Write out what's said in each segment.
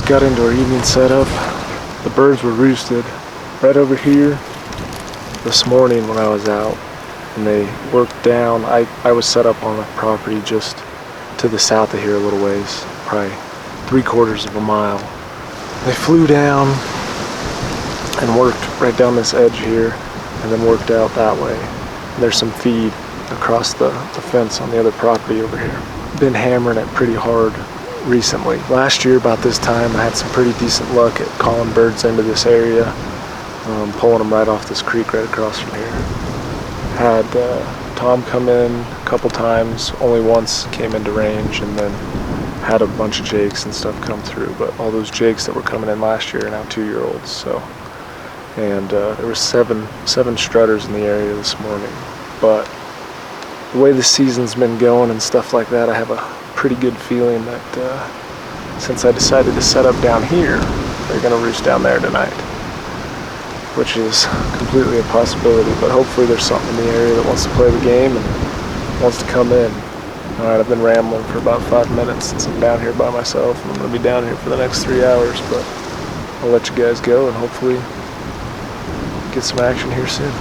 got into our evening setup. The birds were roosted right over here this morning when I was out, and they worked down. I was set up on a property just to the south of here a little ways, probably 3/4 of a mile. They flew down and worked right down this edge here and then worked out that way. And there's some feed across the fence on the other property over here. Been hammering it pretty hard recently. Last year about this time I had some pretty decent luck at calling birds into this area, pulling them right off this creek right across from here. Had Tom come in a couple times, only once came into range, and then had a bunch of jakes and stuff come through, but all those jakes that were coming in last year are now 2-year-olds. So, and there were seven strutters in the area this morning. But the way the season's been going and stuff like that, I have a pretty good feeling that since I decided to set up down here, they're gonna roost down there tonight, which is completely a possibility, but hopefully there's something in the area that wants to play the game and wants to come in. All right, I've been rambling for about 5 minutes since I'm down here by myself, and I'm gonna be down here for the next 3 hours, but I'll let you guys go and hopefully get some action here soon.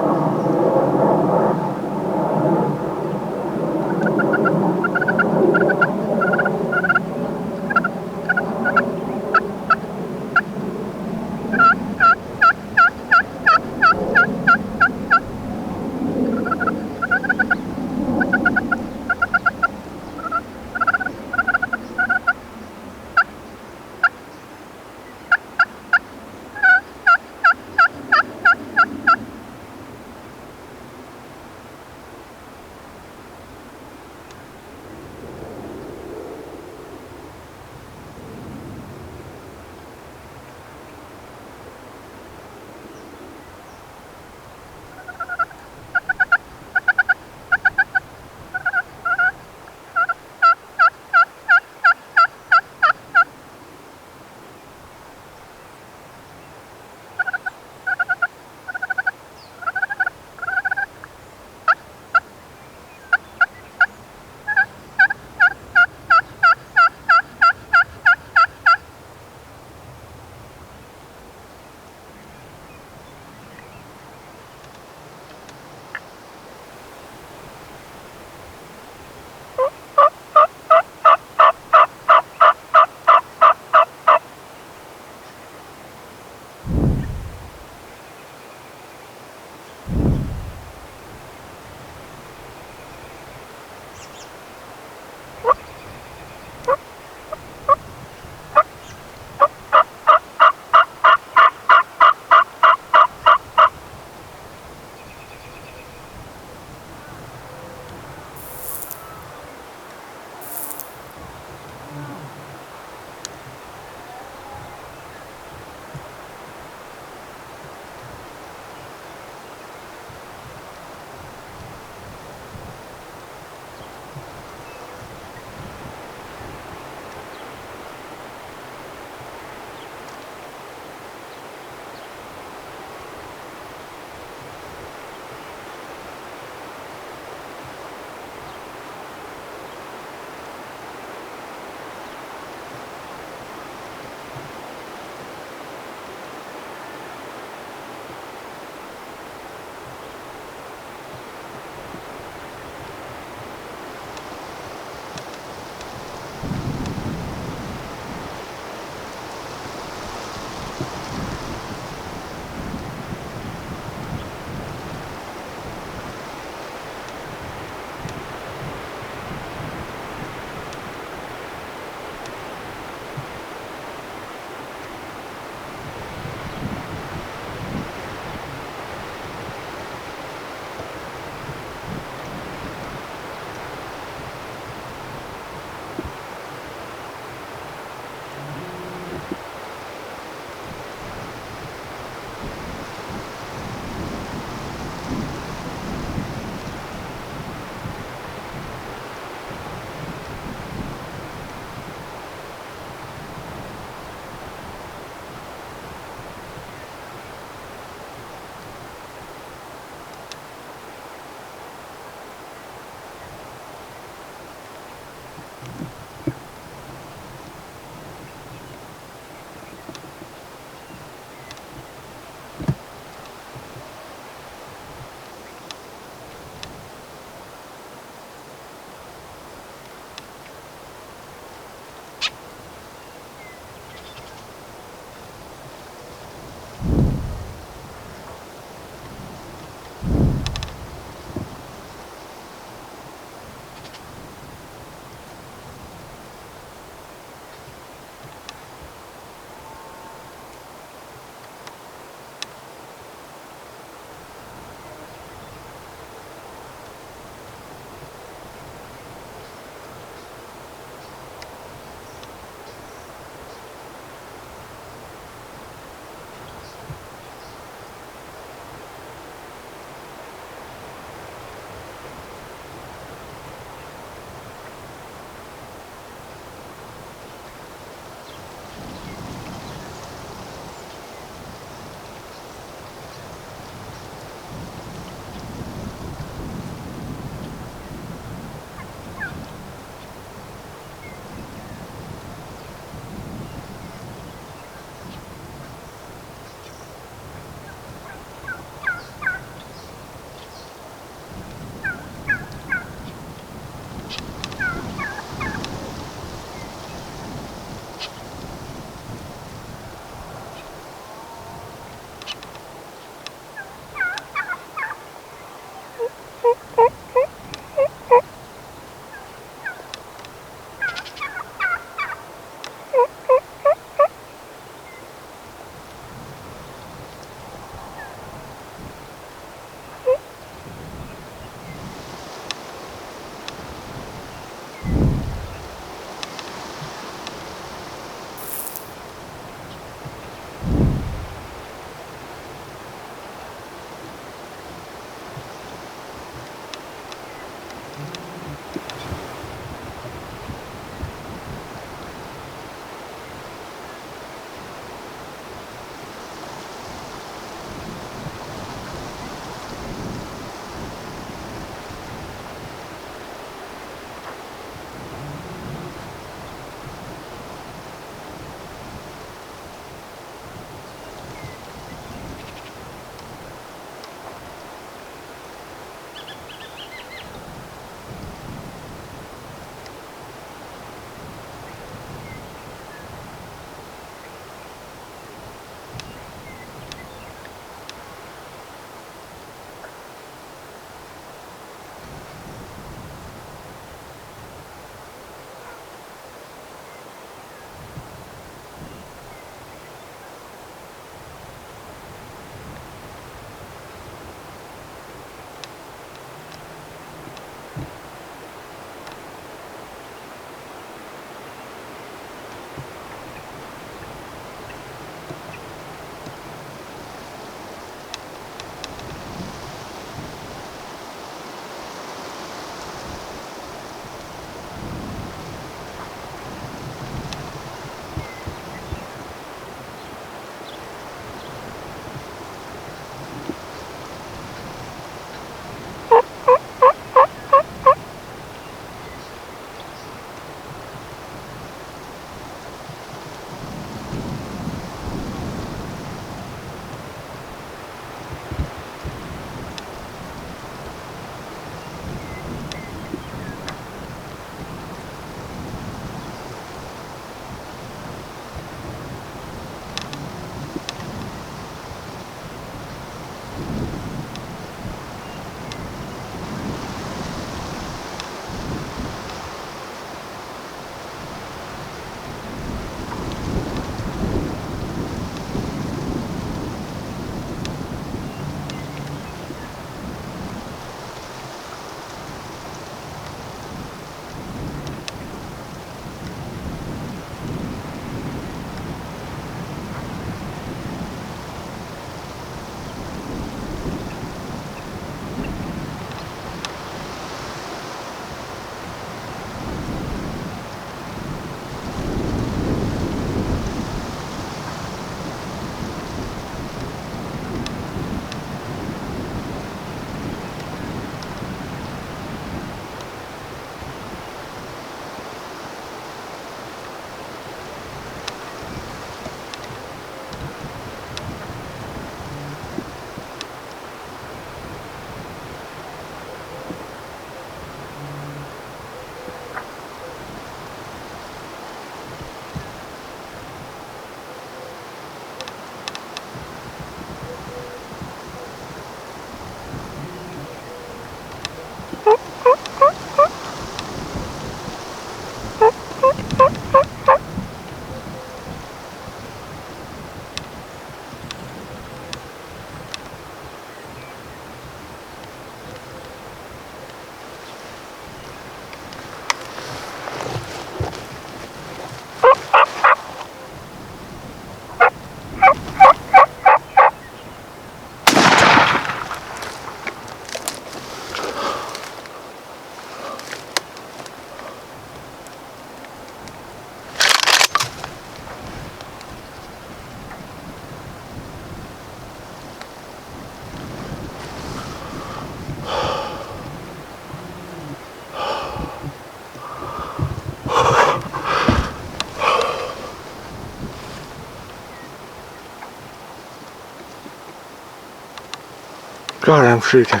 God, I'm shaking.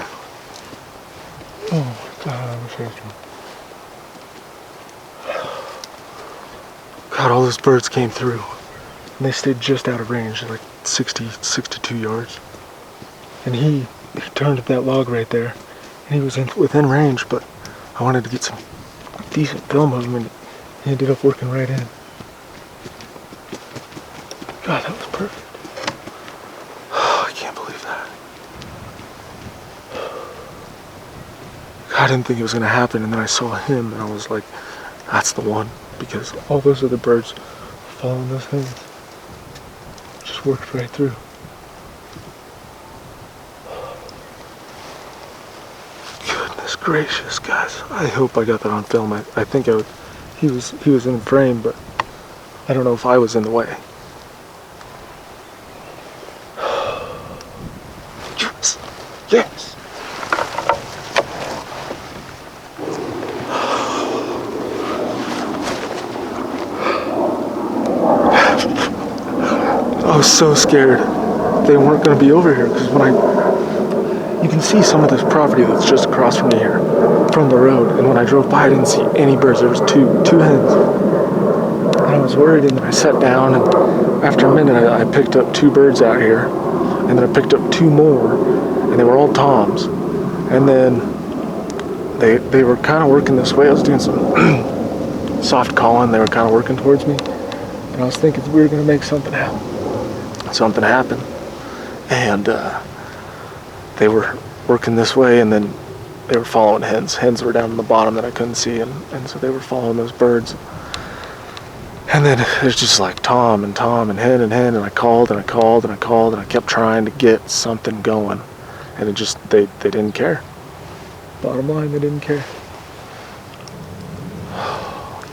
Oh my God, I'm shaking. God, all those birds came through. And they stayed just out of range, like 60, 62 yards. And he turned at that log right there. And he was within range, but I wanted to get some decent film of him, and he ended up working right in. God, that was perfect. I can't believe that. I didn't think it was gonna happen, and then I saw him, and I was like, that's the one, because all those other birds following those hands just worked right through. Goodness gracious. gracious, guys. I hope I got that on film. I think he was in frame, but I don't know if I was in the way. Yes. Yes. I was so scared they weren't going to be over here, because you can see some of this property that's just across from me here, from the road, and when I drove by I didn't see any birds. There was two hens, and I was worried, and then I sat down, and after a minute I picked up 2 birds out here, and then I picked up 2 more, and they were all toms, and then they were kind of working this way. I was doing some soft calling. They were kind of working towards me, and I was thinking we were going to make something happen. Something happened, and they were working this way, and then they were following hens. Hens were down in the bottom that I couldn't see, and so they were following those birds. And then it was just like Tom and hen, and I called and I called and I called, and I kept trying to get something going, and it just, they didn't care. Bottom line, they didn't care.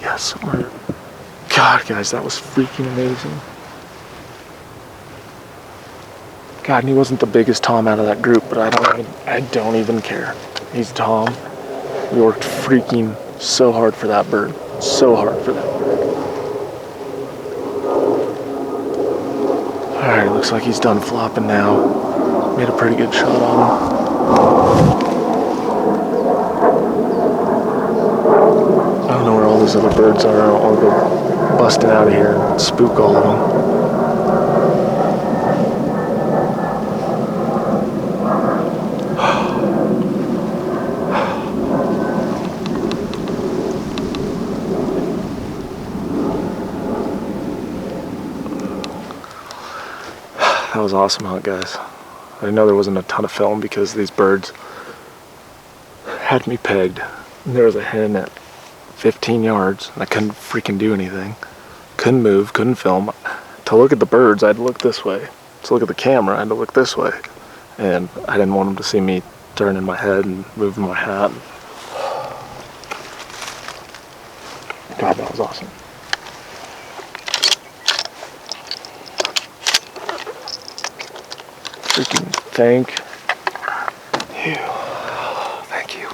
Yes, God, guys, that was freaking amazing. God, and he wasn't the biggest Tom out of that group, but I don't even care. He's Tom. We worked freaking so hard for that bird. So hard for that bird. Alright, looks like he's done flopping now. Made a pretty good shot on him. I don't know where all these other birds are. I don't want to go busting out of here and spook all of them. That was awesome hunt, guys. I didn't know there wasn't a ton of film because these birds had me pegged. And there was a hen at 15 yards, and I couldn't freaking do anything. Couldn't move, couldn't film. To look at the birds, I had to look this way. To look at the camera, I had to look this way. And I didn't want them to see me turning my head and moving my hat. God, that was awesome. Freaking thank you. Thank you.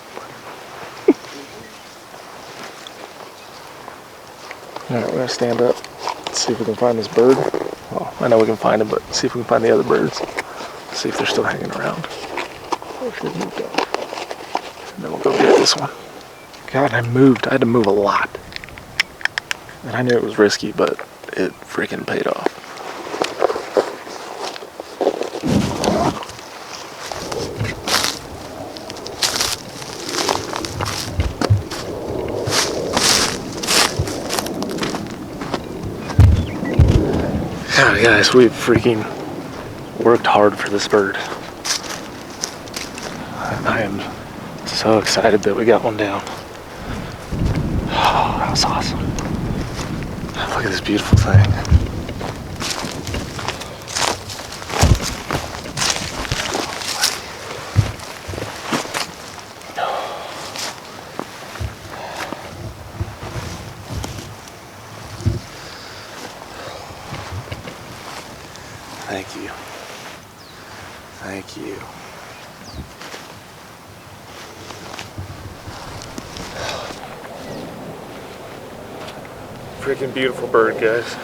Alright, we're gonna stand up. Let's see if we can find this bird. Well, I know we can find him, but see if we can find the other birds. See if they're still hanging around. Or if they've moved up. And then we'll go get this one. God, I had to move a lot. And I knew it was risky, but it freaking paid off. God, guys, we've freaking worked hard for this bird. I am so excited that we got one down. Oh, that was awesome. Look at this beautiful thing. Thank you. Thank you. Freaking beautiful bird, guys.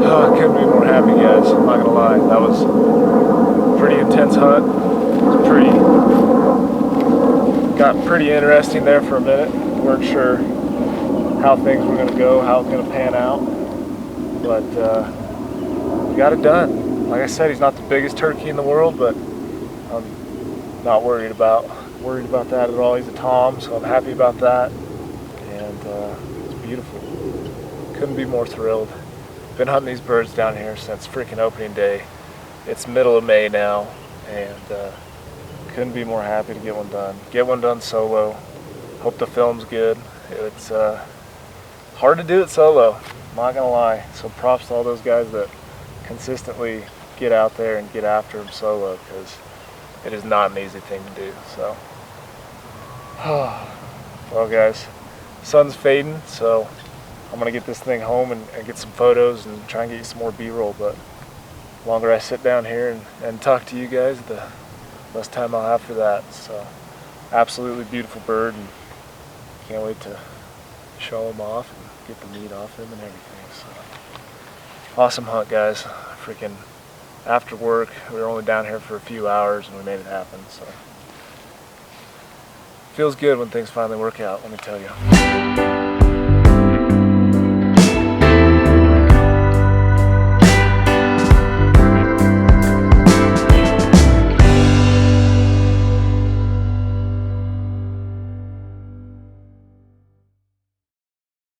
Oh, I couldn't be more happy, guys. I'm not gonna lie. That was a pretty intense hunt. It was got pretty interesting there for a minute. Weren't sure how things were gonna go, how it was gonna pan out. But we got it done. Like I said, he's not the biggest turkey in the world, but I'm not worried about that at all. He's a Tom, so I'm happy about that. And it's beautiful. Couldn't be more thrilled. Been hunting these birds down here since freaking opening day. It's middle of May now, and couldn't be more happy to get one done. Get one done solo. Hope the film's good. It's hard to do it solo, I'm not gonna lie. So props to all those guys that consistently get out there and get after them solo, because it is not an easy thing to do. So, well guys, sun's fading, so I'm gonna get this thing home and get some photos and try and get you some more B-roll. But the longer I sit down here and talk to you guys, the less time I'll have for that. So, absolutely beautiful bird, and can't wait to show him off and get the meat off him and everything. So, awesome hunt, guys. Freaking after work, we were only down here for a few hours and we made it happen. So, feels good when things finally work out, let me tell you.